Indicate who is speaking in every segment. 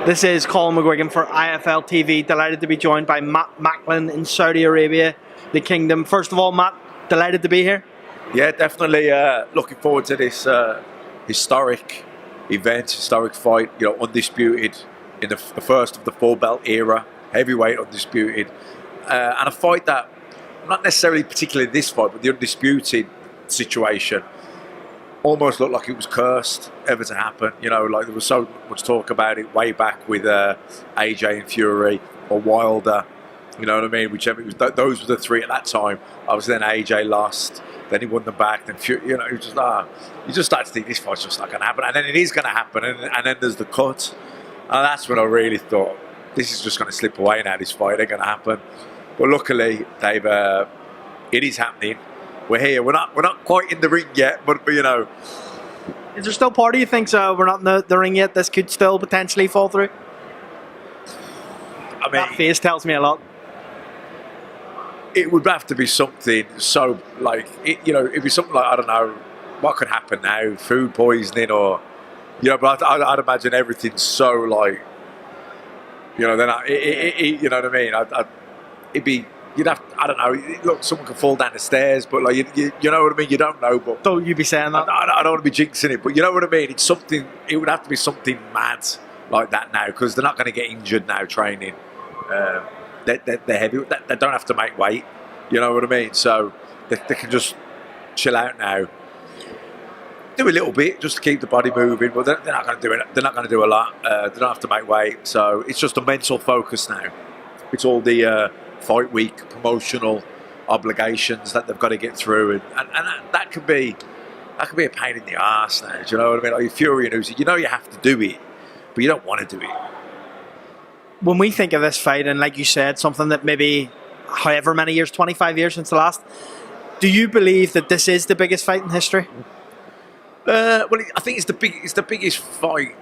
Speaker 1: This is Colin McGuigan for IFL TV. Delighted to be joined by Matt Macklin in Saudi Arabia, the Kingdom. First of all, Matt, delighted to be here.
Speaker 2: Yeah, definitely looking forward to this historic event, historic fight. You know, undisputed in the first of the four belt era, heavyweight undisputed, and a fight that not necessarily particularly this fight, but the undisputed situation almost looked like it was cursed ever to happen. You know, like there was so much talk about it way back with AJ and Fury or Wilder. You know what I mean? Whichever it was, those were the three at that time. Obviously, then AJ lost, then he won them back. Then Fury, you know, it was just you just start to think this fight's just not going to happen, and then it is going to happen, and then there's the cut, and that's when I really thought this is just going to slip away now. This fight ain't going to happen, but luckily they've it is happening. We're here. We're not quite in the ring yet, but you know.
Speaker 1: Is there still part of you thinks we're not in the ring yet? This could still potentially fall through.
Speaker 2: I mean,
Speaker 1: that face tells me a lot.
Speaker 2: It would have to be something so like you know, it'd be something like, I don't know what could happen now, food poisoning or you know. But I'd imagine everything's so like, you know, then you know what I mean. It'd be. You'd have, I don't know, look, someone could fall down the stairs, but like, you know what I mean? You don't know, but...
Speaker 1: Don't you be saying that?
Speaker 2: I don't want to be jinxing it, but you know what I mean? It's something, it would have to be something mad like that now, because they're not going to get injured now training. They're heavy, they don't have to make weight, you know what I mean? So they can just chill out now. Do a little bit just to keep the body moving, but they're not going to do it. They're not going to do a lot. They don't have to make weight, so it's just a mental focus now. It's all the... fight week promotional obligations that they've got to get through, and that could be a pain in the arse now. Do you know what I mean? Like Fury and Usyk, you know you have to do it, but you don't want to do it.
Speaker 1: When we think of this fight, and like you said, something that maybe however many years, 25 years since the last, do you believe that this is the biggest fight in history?
Speaker 2: Well, I think it's the biggest fight.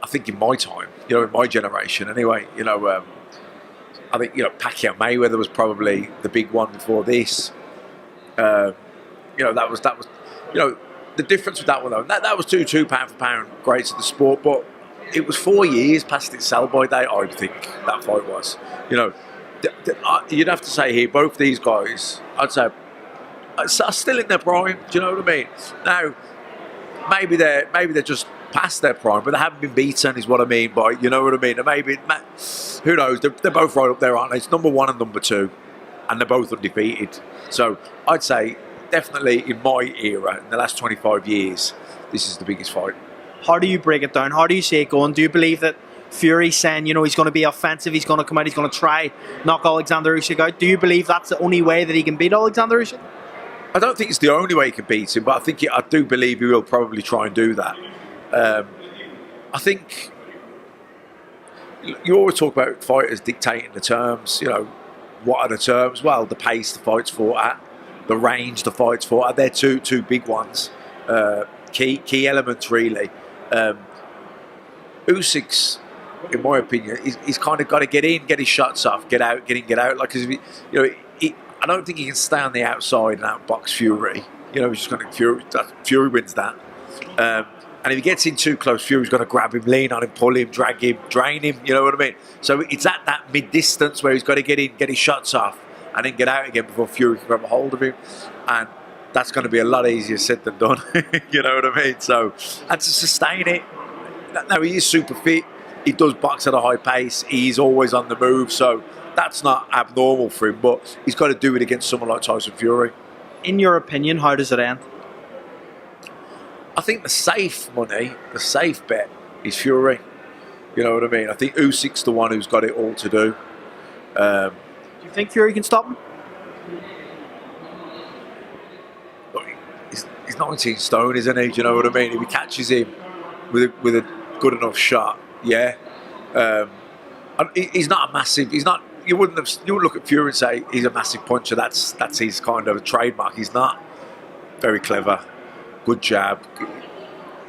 Speaker 2: I think in my time, you know, in my generation, anyway. You know. I think, you know, Pacquiao Mayweather was probably the big one before this. You know, that was, you know, the difference with that one though. That was two pound for pound greats of the sport, but it was 4 years past its sell-by date. I think that fight was. You know, you'd have to say here, both these guys, I'd say, are still in their prime. Do you know what I mean? Now, maybe they're just past their prime, but they haven't been beaten, is what I mean by, you know what I mean? And maybe, who knows, they're both right up there, aren't they? It's number one and number two, and they're both undefeated. So I'd say definitely in my era, in the last 25 years, this is the biggest fight.
Speaker 1: How do you break it down? How do you see it going? Do you believe that Fury's saying, you know, he's going to be offensive, he's going to come out, he's going to try knock Alexander Usyk out? Do you believe that's the only way that he can beat Alexander Usyk?
Speaker 2: I don't think it's the only way he can beat him, but I do believe he will probably try and do that. I think you always talk about fighters dictating the terms. You know, what are the terms? Well, the pace the fight's fought at, the range the fight's fought at. They're two big ones, key elements really. Usyk's, in my opinion, he's kind of got to get in, get his shots off, get out, get out. Like, cause you know, I don't think he can stay on the outside and outbox Fury. You know, he's just going to Fury wins that. And if he gets in too close, Fury's going to grab him, lean on him, pull him, drag him, drain him, you know what I mean? So it's at that mid-distance where he's got to get in, get his shots off, and then get out again before Fury can grab a hold of him. And that's going to be a lot easier said than done, you know what I mean? So, and to sustain it, now he is super fit, he does box at a high pace, he's always on the move, so that's not abnormal for him, but he's got to do it against someone like Tyson Fury.
Speaker 1: In your opinion, how does it end?
Speaker 2: I think the safe money, the safe bet is Fury. You know what I mean? I think Usyk's the one who's got it all to do.
Speaker 1: Do you think Fury can stop him?
Speaker 2: Look, he's 19 stone, isn't he? Do you know what I mean? If he catches him with a good enough shot, yeah. He's not a massive. He's not. You wouldn't look at Fury and say he's a massive puncher. That's his kind of trademark. He's not. Very clever. Good jab,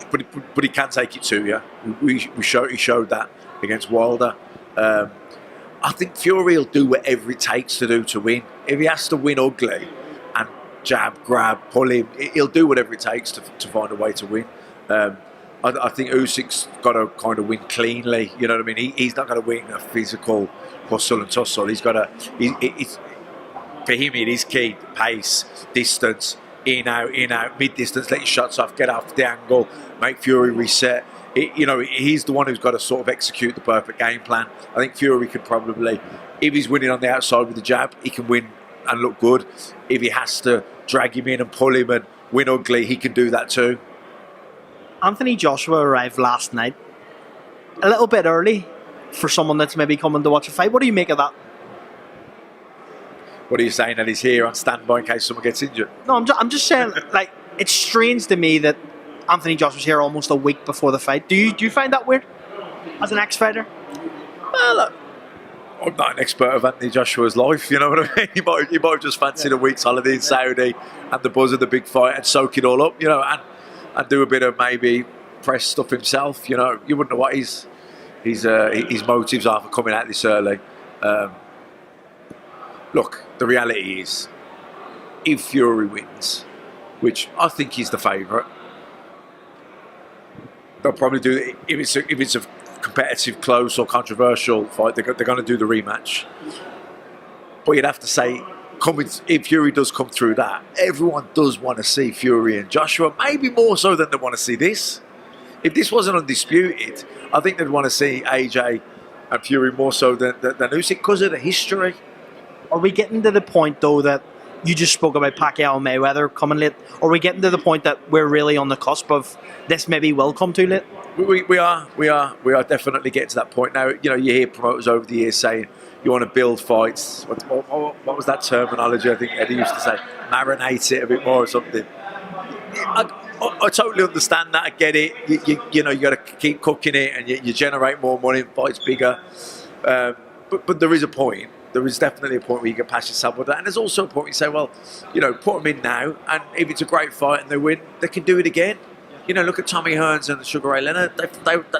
Speaker 2: but he can take it to you. He showed that against Wilder. I think Fury will do whatever it takes to win. If he has to win ugly and jab, grab, pull him, he'll do whatever it takes to find a way to win. I think Usyk's got to kind of win cleanly. You know what I mean? He's not going to win a physical hustle and tussle. He's got to. For him, it is key: pace, distance, in out, mid distance. Let your shots off, get off the angle, make Fury reset. He's the one who's got to sort of execute the perfect game plan. I think Fury could probably, if he's winning on the outside with the jab, he can win and look good. If he has to drag him in and pull him and win ugly, he can do that too.
Speaker 1: Anthony Joshua arrived last night a little bit early for someone that's maybe coming to watch a fight. What do you make of that?
Speaker 2: What are you saying, that he's here on standby in case someone gets injured?
Speaker 1: No, I'm just saying, like, it's strange to me that Anthony Joshua's here almost a week before the fight. Do you find that weird as an ex-fighter?
Speaker 2: Well, look, I'm not an expert of Anthony Joshua's life, you know what I mean? He might have just fancied a week's holiday in Saudi and the buzz of the big fight and soak it all up, and do a bit of maybe press stuff himself. You wouldn't know what his motives are for coming out this early. Look, the reality is, if Fury wins, which I think he's the favourite, they'll probably do it. If it's a competitive, close or controversial fight, they're going to do the rematch. But you'd have to say, if Fury does come through that, everyone does want to see Fury and Joshua, maybe more so than they want to see this. If this wasn't undisputed, I think they'd want to see AJ and Fury more so than Usyk because of the history.
Speaker 1: Are we getting to the point, though, that you just spoke about Pacquiao and Mayweather coming late? Are we getting to the point that we're really on the cusp of this maybe will come too late?
Speaker 2: We are definitely getting to that point now. You hear promoters over the years saying you want to build fights. What was that terminology? I think Eddie used to say, marinate it a bit more or something. I totally understand that. I get it. You got to keep cooking it, and you generate more money, fights bigger. But there is a point. There is definitely a point where you get past yourself with that, and there's also a point where you say, well, put them in now, and if it's a great fight and they win, they can do it again. Look at Tommy Hearns and Sugar Ray Leonard.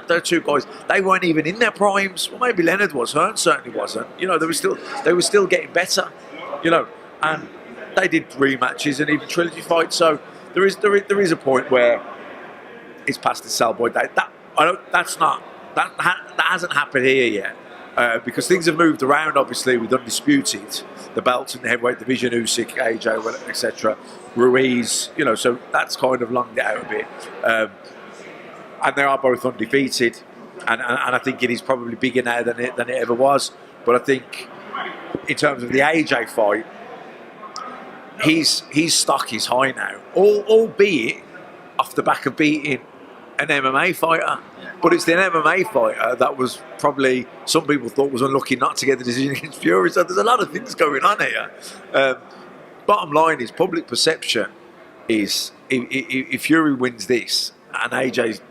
Speaker 2: They're two guys. They weren't even in their primes. Well, maybe Leonard was. Hearns certainly wasn't. They were still getting better. And they did rematches and even trilogy fights. So there is a point where it's past the sell-by date. That hasn't happened here yet. Because things have moved around, obviously, with Undisputed, the belts in the heavyweight division, Usyk, AJ, etc., Ruiz, so that's kind of longed it out a bit. And they are both undefeated, and I think it is probably bigger now than it ever was. But I think, in terms of the AJ fight, his stock is high now, albeit off the back of beating an MMA fighter. But it's the MMA fighter that was probably, some people thought was unlucky not to get the decision against Fury. So there's a lot of things going on here. Bottom line is, public perception is, if Fury wins this and AJ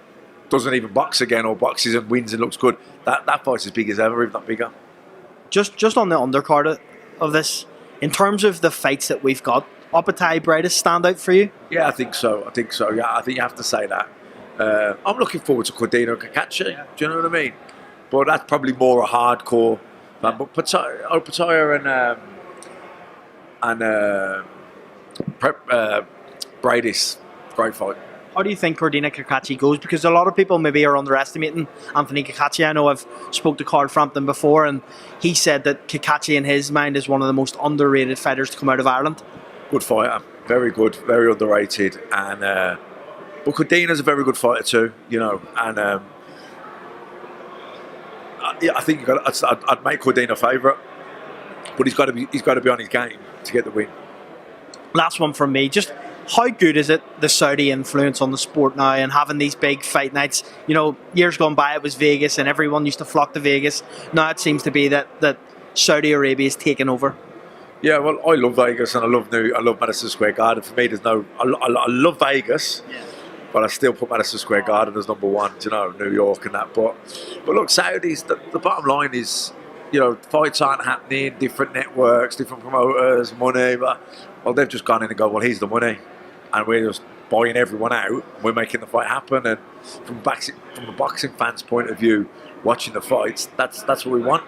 Speaker 2: doesn't even box again or boxes and wins and looks good, that fight's as big as ever, if not bigger.
Speaker 1: Just on the undercard of this, in terms of the fights that we've got, Oppenheimer brightest stand out for you?
Speaker 2: Yeah, I think so. Yeah, I think you have to say that. I'm looking forward to CORDINA and CACACE. Yeah. Do you know what I mean? But that's probably more a hardcore fan. But Oppenheimer and Bradis, great fight.
Speaker 1: How do you think CORDINA CACACE goes? Because a lot of people maybe are underestimating Anthony CACACE. I know I've spoke to Carl Frampton before, and he said that CACACE in his mind is one of the most underrated fighters to come out of Ireland. Good
Speaker 2: fighter, very good, very underrated, and. But CORDINA's a very good fighter too, and I think I'd make CORDINA favourite, but he's got to be on his game to get the win.
Speaker 1: Last one from me, just how good is it, the Saudi influence on the sport now and having these big fight nights? Years gone by it was Vegas and everyone used to flock to Vegas. Now it seems to be that Saudi Arabia is taking over.
Speaker 2: Yeah, well, I love Vegas and I love Madison Square Garden. For me, I love Vegas. Yeah. But I still put Madison Square Garden as number one, New York and that. But look, Saudis, the bottom line is, fights aren't happening, different networks, different promoters, money. Well, they've just gone in and go, well, here's the money. And we're just buying everyone out. We're making the fight happen. And from a boxing fan's point of view, watching the fights, that's what we want.